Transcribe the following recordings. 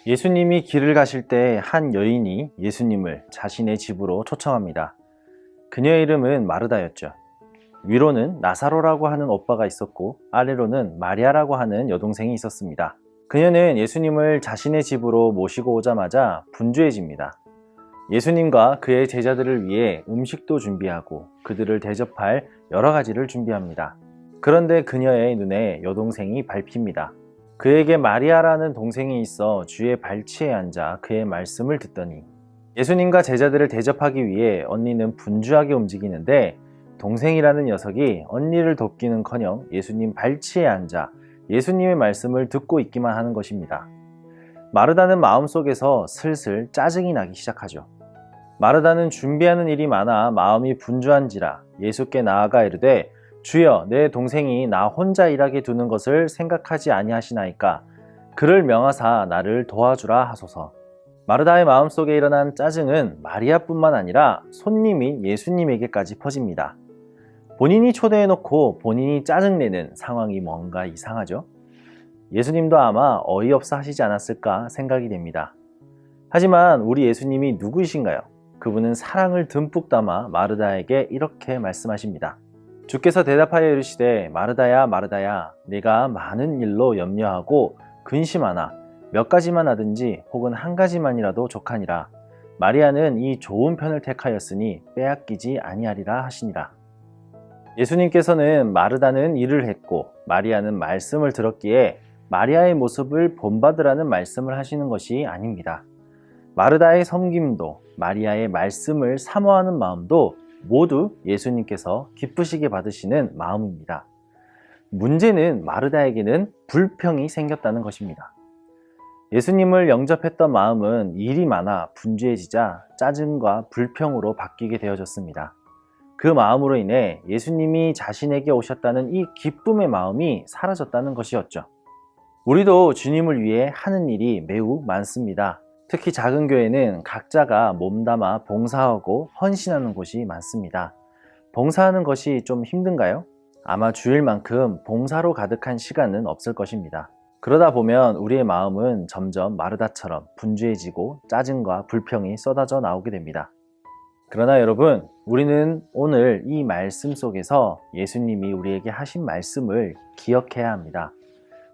예수님이 길을 가실 때 한 여인이 예수님을 자신의 집으로 초청합니다. 그녀의 이름은 마르다였죠. 위로는 나사로라고 하는 오빠가 있었고 아래로는 마리아라고 하는 여동생이 있었습니다. 그녀는 예수님을 자신의 집으로 모시고 오자마자 분주해집니다. 예수님과 그의 제자들을 위해 음식도 준비하고 그들을 대접할 여러 가지를 준비합니다. 그런데 그녀의 눈에 여동생이 밟힙니다. 그에게 마리아라는 동생이 있어 주의 발치에 앉아 그의 말씀을 듣더니 예수님과 제자들을 대접하기 위해 언니는 분주하게 움직이는데 동생이라는 녀석이 언니를 돕기는커녕 예수님 발치에 앉아 예수님의 말씀을 듣고 있기만 하는 것입니다. 마르다는 마음속에서 슬슬 짜증이 나기 시작하죠. 마르다는 준비하는 일이 많아 마음이 분주한지라 예수께 나아가 이르되 주여, 내 동생이 나 혼자 일하게 두는 것을 생각하지 아니하시나이까 그를 명하사 나를 도와주라 하소서. 마르다의 마음속에 일어난 짜증은 마리아뿐만 아니라 손님인 예수님에게까지 퍼집니다. 본인이 초대해놓고 본인이 짜증내는 상황이 뭔가 이상하죠? 예수님도 아마 어이없어 하시지 않았을까 생각이 됩니다. 하지만 우리 예수님이 누구이신가요? 그분은 사랑을 듬뿍 담아 마르다에게 이렇게 말씀하십니다. 주께서 대답하여 이르시되 마르다야 마르다야 네가 많은 일로 염려하고 근심하나 몇 가지만 하든지 혹은 한 가지만이라도 족하니라. 마리아는 이 좋은 편을 택하였으니 빼앗기지 아니하리라 하시니라. 예수님께서는 마르다는 일을 했고 마리아는 말씀을 들었기에 마리아의 모습을 본받으라는 말씀을 하시는 것이 아닙니다. 마르다의 섬김도 마리아의 말씀을 사모하는 마음도 모두 예수님께서 기쁘시게 받으시는 마음입니다. 문제는 마르다에게는 불평이 생겼다는 것입니다. 예수님을 영접했던 마음은 일이 많아 분주해지자 짜증과 불평으로 바뀌게 되어졌습니다. 그 마음으로 인해 예수님이 자신에게 오셨다는 이 기쁨의 마음이 사라졌다는 것이었죠. 우리도 주님을 위해 하는 일이 매우 많습니다. 특히 작은 교회는 각자가 몸담아 봉사하고 헌신하는 곳이 많습니다. 봉사하는 것이 좀 힘든가요? 아마 주일만큼 봉사로 가득한 시간은 없을 것입니다. 그러다 보면 우리의 마음은 점점 마르다처럼 분주해지고 짜증과 불평이 쏟아져 나오게 됩니다. 그러나 여러분, 우리는 오늘 이 말씀 속에서 예수님이 우리에게 하신 말씀을 기억해야 합니다.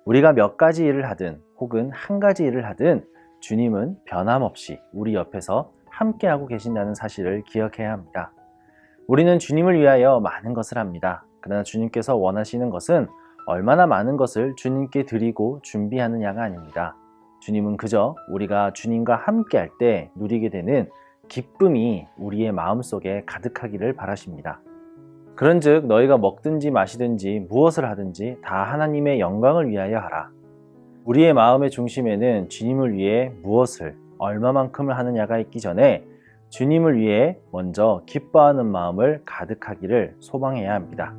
우리가 몇 가지 일을 하든 혹은 한 가지 일을 하든 주님은 변함없이 우리 옆에서 함께하고 계신다는 사실을 기억해야 합니다. 우리는 주님을 위하여 많은 것을 합니다. 그러나 주님께서 원하시는 것은 얼마나 많은 것을 주님께 드리고 준비하느냐가 아닙니다. 주님은 그저 우리가 주님과 함께할 때 누리게 되는 기쁨이 우리의 마음속에 가득하기를 바라십니다. 그런즉 너희가 먹든지 마시든지 무엇을 하든지 다 하나님의 영광을 위하여 하라. 우리의 마음의 중심에는 주님을 위해 무엇을 얼마만큼을 하느냐가 있기 전에 주님을 위해 먼저 기뻐하는 마음을 가득하기를 소망해야 합니다.